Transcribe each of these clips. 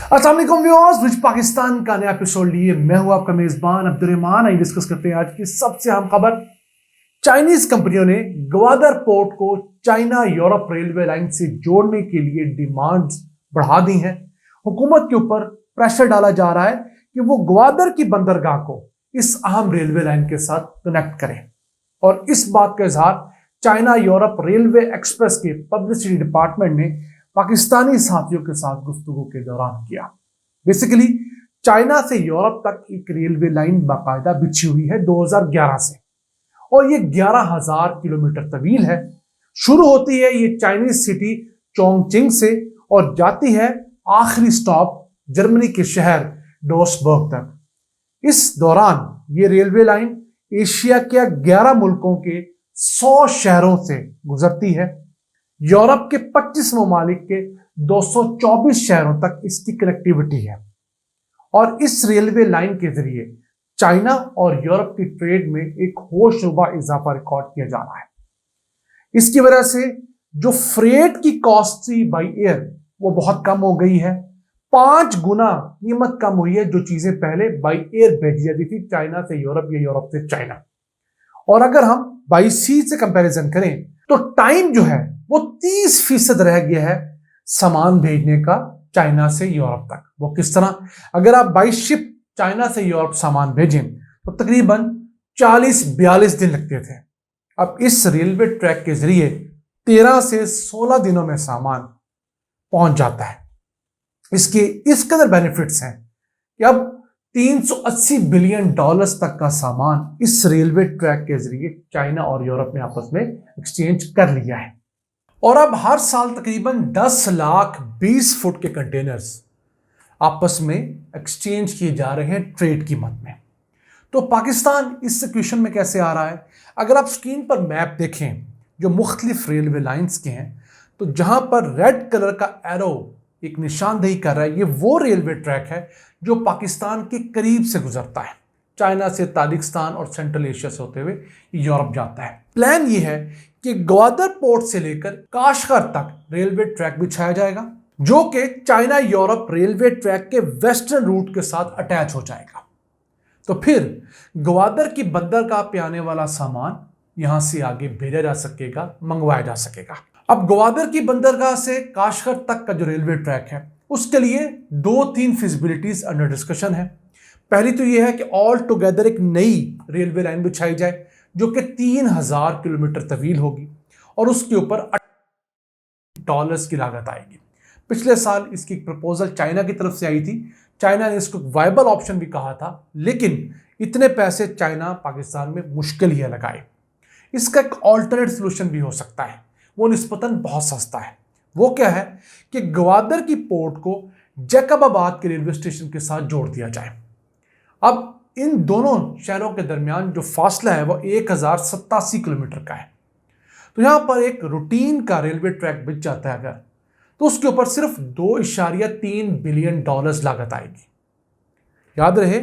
अस्सलाम वालेकुम व्यूअर्स, विच पाकिस्तान का नया एपिसोड लिए मैं हूं आपका मेजबान अब्दुर्रहमान। आइए डिस्कस करते हैं आज की सबसे अहम खबर। चाइनीज कंपनियों ने ग्वादर पोर्ट को चाइना यूरोप रेलवे लाइन से जोड़ने के लिए डिमांड्स बढ़ा दी हैं। हुकूमत के ऊपर प्रेशर डाला जा रहा है कि वो ग्वादर की बंदरगाह को इस अहम रेलवे लाइन के साथ कनेक्ट करें, और इस बात का इजहार चाइना यूरोप रेलवे एक्सप्रेस के पब्लिसिटी डिपार्टमेंट ने पाकिस्तानी साथियों के साथ गुफ्तगू के दौरान किया। बेसिकली चाइना से यूरोप तक एक रेलवे लाइन बाकायदा बिछी हुई है 2011 से, और ये 11,000 किलोमीटर तवील है। शुरू होती है ये चाइनीज सिटी चोंगचिंग से और जाती है आखिरी स्टॉप जर्मनी के शहर डोसबर्ग तक। इस दौरान ये रेलवे लाइन एशिया के 11 मुल्कों के 100 शहरों से गुजरती है। यूरोप के 25 ममालिक के 224 शहरों तक इसकी कनेक्टिविटी है, और इस रेलवे लाइन के जरिए चाइना और यूरोप की ट्रेड में एक होशरुबा इजाफा रिकॉर्ड किया जा रहा है। इसकी वजह से जो फ्रेट की कॉस्ट थी बाई एयर वो बहुत कम हो गई है। 5 गुना कीमत कम हुई है जो चीजें पहले बाई एयर भेजी जाती थी चाइना से यूरोप या यूरोप से चाइना। और अगर हम बाई सी से कंपैरिजन करें तो टाइम जो है वो 30% रह गया है सामान भेजने का चाइना से यूरोप तक। वो किस तरह? अगर आप बाई शिप चाइना से यूरोप सामान भेजें तो तकरीबन 40-42 दिन लगते थे। अब इस रेलवे ट्रैक के जरिए 13 से 16 दिनों में सामान पहुंच जाता है। इसके इस कदर बेनिफिट्स हैं कि अब $380 बिलियन तक का सामान इस रेलवे ट्रैक के जरिए चाइना और यूरोप ने आपस में एक्सचेंज कर लिया है। और अब हर साल तकरीबन 10 लाख 20 फुट के कंटेनर्स आपस में एक्सचेंज किए जा रहे हैं ट्रेड की मद में। तो पाकिस्तान इस सिचुएशन में कैसे आ रहा है? अगर आप स्क्रीन पर मैप देखें जो मुख्तलिफ रेलवे लाइंस के हैं, तो जहां पर रेड कलर का एरो एक निशानदेही कर रहा है, ये वो रेलवे ट्रैक है जो पाकिस्तान के करीब से गुजरता है। चाइना से ताजिकिस्तान और सेंट्रल एशिया से होते हुए यूरोप जाता है। प्लान ये है कि ग्वादर पोर्ट से लेकर काशगर तक रेलवे ट्रैक बिछाया जाएगा, जो कि चाइना यूरोप रेलवे ट्रैक के वेस्टर्न रूट के साथ अटैच हो जाएगा। तो फिर ग्वादर की बंदरगाह पे आने वाला सामान यहां से आगे भेजा जा सकेगा, मंगवाया जा सकेगा। अब ग्वादर की बंदरगाह से काशगर तक का जो रेलवे ट्रैक है उसके लिए 2-3 फिजिबिलिटीज अंडर डिस्कशन है। पहली तो यह है कि ऑल टुगेदर एक नई रेलवे लाइन बिछाई जाए जो कि 3,000 किलोमीटर तवील होगी, और उसके ऊपर $8 की लागत आएगी। पिछले साल इसकी प्रपोजल चाइना की तरफ से आई थी। चाइना ने इसको वायबल ऑप्शन भी कहा था, लेकिन इतने पैसे चाइना पाकिस्तान में मुश्किल ही लगाए। इसका एक ऑल्टरनेट सोल्यूशन भी हो सकता है, वो निस्बतन बहुत सस्ता है। वो क्या है कि ग्वादर की पोर्ट को जैकबाबाद के रेलवे स्टेशन के साथ जोड़ दिया जाए। अब इन दोनों शहरों के दरमियान जो फासला है वो 1087 किलोमीटर का है। तो यहां पर एक रूटीन का रेलवे ट्रैक बिछ जाता है अगर, तो उसके ऊपर सिर्फ $2.3 बिलियन लागत आएगी। याद रहे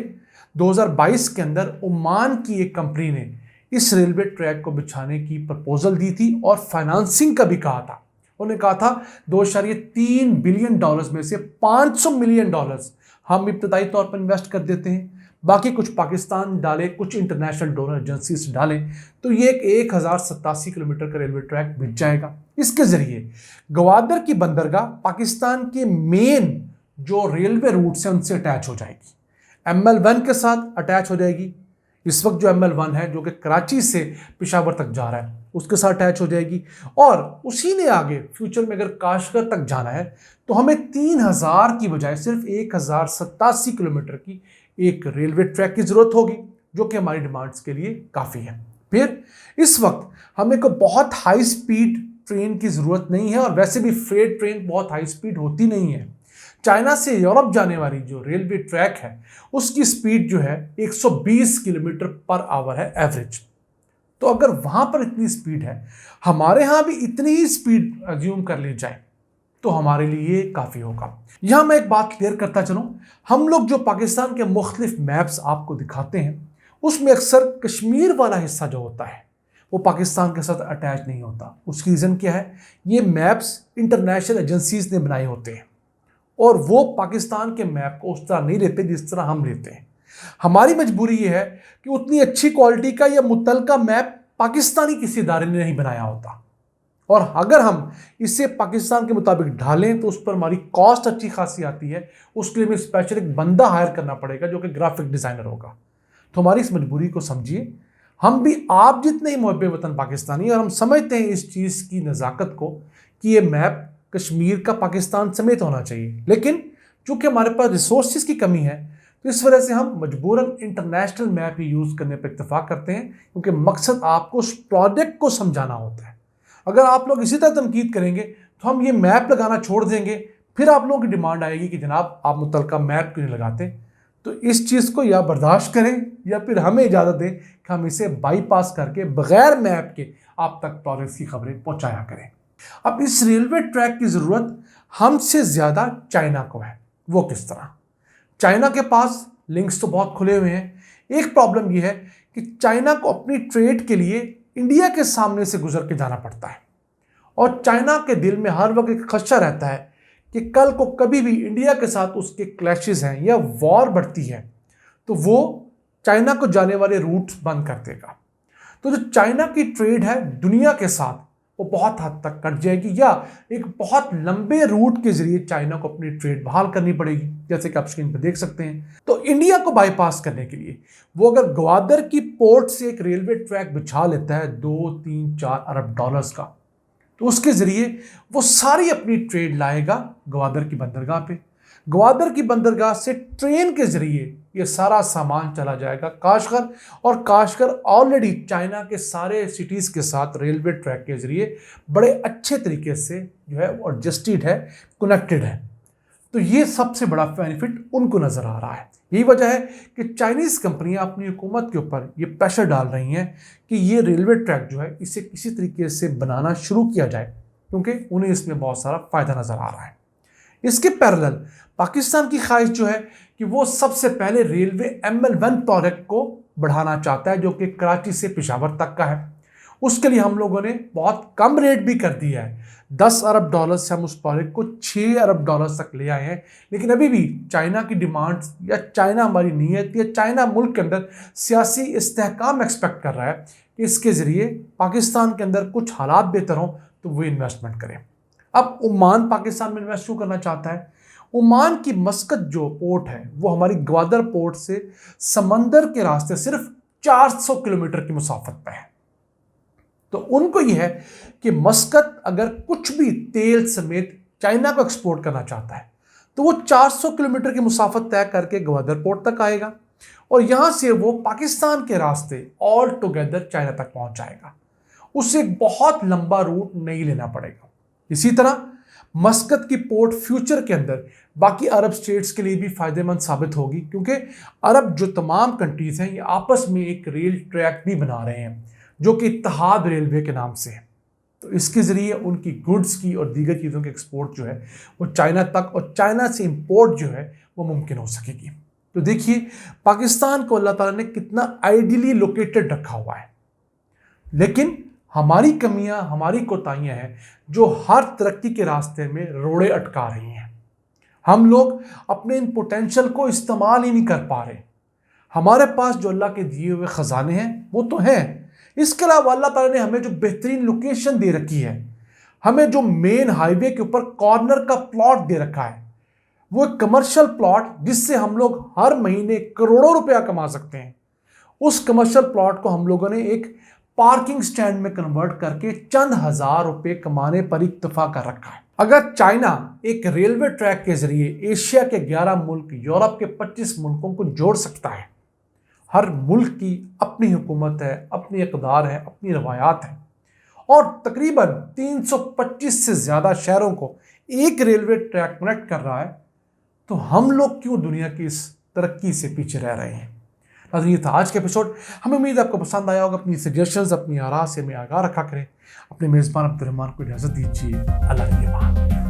2022 के अंदर ओमान की एक कंपनी ने इस रेलवे ट्रैक को बिछाने की प्रपोजल दी थी और फाइनेंसिंग का भी कहा था। उन्होंने कहा था $2.3 बिलियन में से $500 मिलियन हम इब्तदाई तौर पर इन्वेस्ट कर देते हैं, बाकी कुछ पाकिस्तान डाले, कुछ इंटरनेशनल डोनर एजेंसीज डालें, तो ये एक 1087 किलोमीटर का रेलवे ट्रैक बिछ जाएगा। इसके जरिए ग्वादर की बंदरगाह पाकिस्तान के मेन जो रेलवे रूट्स हैं उनसे अटैच हो जाएगी। ML1 के साथ अटैच हो जाएगी। इस वक्त जो ML1 है जो कि कराची से पेशावर तक जा रहा है उसके साथ अटैच हो जाएगी, और उसी ने आगे फ्यूचर में अगर काशगर तक जाना है तो हमें 3,000 की बजाय सिर्फ 1,087 किलोमीटर की एक रेलवे ट्रैक की जरूरत होगी, जो कि हमारी डिमांड्स के लिए काफ़ी है। फिर इस वक्त हमें को बहुत हाई स्पीड ट्रेन की ज़रूरत नहीं है, और वैसे भी फ्रेट ट्रेन बहुत हाई स्पीड होती नहीं है। चाइना से यूरोप जाने वाली जो रेलवे ट्रैक है उसकी स्पीड जो है 120 किलोमीटर पर आवर है एवरेज। तो अगर वहाँ पर इतनी स्पीड है, हमारे यहाँ भी इतनी ही स्पीड अज्यूम कर ली जाए तो हमारे लिए काफ़ी होगा। यहाँ मैं एक बात क्लियर करता चलूँ, हम लोग जो पाकिस्तान के मुख्तलिफ मैप्स आपको दिखाते हैं उसमें अक्सर कश्मीर वाला हिस्सा जो होता है वो पाकिस्तान के साथ अटैच नहीं होता। उसकी रीज़न क्या है? ये मैप्स इंटरनेशनल एजेंसीज ने बनाए होते हैं, और वो पाकिस्तान के मैप को उस तरह नहीं लेते जिस तरह हम लेते हैं। हमारी मजबूरी ये है कि उतनी अच्छी क्वालिटी का या मुतलका मैप पाकिस्तानी किसी इदारे ने नहीं बनाया होता, और अगर हम इसे पाकिस्तान के मुताबिक ढालें तो उस पर हमारी कॉस्ट अच्छी खासी आती है। उसके लिए हमें स्पेशल एक बंदा हायर करना पड़ेगा जो कि ग्राफिक डिज़ाइनर होगा। तो हमारी इस मजबूरी को समझिए। हम भी आप जितने ही मुहब्बे वतन पाकिस्तानी, और हम समझते हैं इस चीज़ की नज़ाकत को कि ये मैप कश्मीर का पाकिस्तान समेत होना चाहिए, लेकिन चूंकि हमारे पास रिसोर्सेज की कमी है तो इस वजह से हम मजबूरन इंटरनेशनल मैप ही यूज़ करने पर इत्तेफाक करते हैं, क्योंकि मकसद आपको उस प्रोजेक्ट को समझाना होता है। अगर आप लोग इसी तरह तनकीद करेंगे तो हम ये मैप लगाना छोड़ देंगे, फिर आप लोगों की डिमांड आएगी कि जनाब आप मुतलका मैप क्यों नहीं लगाते। तो इस चीज़ को या बर्दाश्त करें या फिर हमें इजाज़त दें कि हम इसे बाईपास करके बगैर मैप के आप तक प्रोजेक्ट्स की खबरें पहुंचाया करें। अब इस रेलवे ट्रैक की ज़रूरत हमसे ज़्यादा चाइना को है। वो किस तरह? चाइना के पास लिंक्स तो बहुत खुले हुए हैं। एक प्रॉब्लम यह है कि चाइना को अपनी ट्रेड के लिए इंडिया के सामने से गुजर के जाना पड़ता है, और चाइना के दिल में हर वक्त एक खदशा रहता है कि कल को कभी भी इंडिया के साथ उसके क्लैशेस हैं या वॉर बढ़ती है तो वो चाइना को जाने वाले रूट्स बंद कर देगा। तो जो चाइना की ट्रेड है दुनिया के साथ वो बहुत हद तक कट जाएगी, या एक बहुत लंबे रूट के जरिए चाइना को अपनी ट्रेड बहाल करनी पड़ेगी, जैसे कि आप स्क्रीन पर देख सकते हैं। तो इंडिया को बाईपास करने के लिए वो अगर ग्वादर की पोर्ट से एक रेलवे ट्रैक बिछा लेता है 2, 3, 4 अरब डॉलर्स का, तो उसके जरिए वो सारी अपनी ट्रेड लाएगा ग्वादर की बंदरगाह पे। ग्वादर की बंदरगाह से ट्रेन के जरिए ये सारा सामान चला जाएगा काशगर, और काशगर ऑलरेडी चाइना के सारे सिटीज़ के साथ रेलवे ट्रैक के जरिए बड़े अच्छे तरीके से जो है वो एडजस्टेड है, कनेक्टेड है। तो ये सबसे बड़ा बेनिफिट उनको नज़र आ रहा है। यही वजह है कि चाइनीज़ कंपनियां अपनी हुकूमत के ऊपर ये प्रेशर डाल रही हैं कि ये रेलवे ट्रैक जो है इसे किसी तरीके से बनाना शुरू किया जाए, क्योंकि उन्हें इसमें बहुत सारा फ़ायदा नज़र आ रहा है। इसके पैरेलल पाकिस्तान की ख्वाहिश जो है कि वो सबसे पहले रेलवे ML1 प्रोजेक्ट को बढ़ाना चाहता है, जो कि कराची से पेशावर तक का है। उसके लिए हम लोगों ने बहुत कम रेट भी कर दिया है। 10 अरब डॉलर से हम उस प्रोजेक्ट को 6 अरब डॉलर तक ले आए हैं, लेकिन अभी भी चाइना की डिमांड्स या चाइना हमारी नीयत या चाइना मुल्क के अंदर सियासी इस्तेहकाम एक्सपेक्ट कर रहा है कि इसके ज़रिए पाकिस्तान के अंदर कुछ हालात बेहतर हों तो वो इन्वेस्टमेंट करें। अब ओमान पाकिस्तान में इन्वेस्ट क्यों करना चाहता है? ओमान की मस्कत जो पोर्ट है वो हमारी ग्वादर पोर्ट से समंदर के रास्ते सिर्फ 400 किलोमीटर की मुसाफत पर है। तो उनको यह है कि मस्कत अगर कुछ भी तेल समेत चाइना को एक्सपोर्ट करना चाहता है तो वो 400 किलोमीटर की मुसाफत तय करके ग्वादर पोर्ट तक आएगा, और यहाँ से वो पाकिस्तान के रास्ते ऑल टुगेदर चाइना तक पहुँच जाएगा। उसे एक बहुत लंबा रूट नहीं लेना पड़ेगा। इसी तरह मस्कत की पोर्ट फ्यूचर के अंदर बाकी अरब स्टेट्स के लिए भी फ़ायदेमंद साबित होगी, क्योंकि अरब जो तमाम कंट्रीज़ हैं ये आपस में एक रेल ट्रैक भी बना रहे हैं जो कि इत्तेहाद रेलवे के नाम से है। तो इसके ज़रिए उनकी गुड्स की और दीगर चीज़ों के एक्सपोर्ट जो है वो चाइना तक और चाइना से इंपोर्ट जो है वो मुमकिन हो सकेगी। तो देखिए पाकिस्तान को अल्लाह ताला ने कितना आइडियली लोकेटेड रखा हुआ है, लेकिन हमारी कमियां, हमारी कोताहियां हैं जो हर तरक्की के रास्ते में रोड़े अटका रही हैं। हम लोग अपने इन पोटेंशियल को इस्तेमाल ही नहीं कर पा रहे। हमारे पास जो अल्लाह के दिए हुए ख़जाने हैं वो तो हैं, इसके अलावा अल्लाह ताला ने हमें जो बेहतरीन लोकेशन दे रखी है, हमें जो मेन हाईवे के ऊपर कॉर्नर का प्लॉट दे रखा है, वो एक कमर्शियल प्लॉट जिससे हम लोग हर महीने करोड़ों रुपया कमा सकते हैं। उस कमर्शियल प्लॉट को हम लोगों ने एक पार्किंग स्टैंड में कन्वर्ट करके चंद हजार रुपए कमाने पर इक्तफा कर रखा है। अगर चाइना एक रेलवे ट्रैक के जरिए एशिया के 11 मुल्क, यूरोप के 25 मुल्कों को जोड़ सकता है, हर मुल्क की अपनी हुकूमत है, अपनी इक़दार है, अपनी रवायात है, और तकरीबन 325 से ज़्यादा शहरों को एक रेलवे ट्रैक कनेक्ट कर रहा है, तो हम लोग क्यों दुनिया की इस तरक्की से पीछे रह रहे हैं। ये था आज का एपिसोड। हमें उम्मीद है आपको पसंद आया होगा। अपनी सजेशंस, अपनी आरा से हमें आगाह रखा करें। अपने मेज़बान अब्दुर्रहमान को इजाज़त दीजिए। अल्लाह के बाद।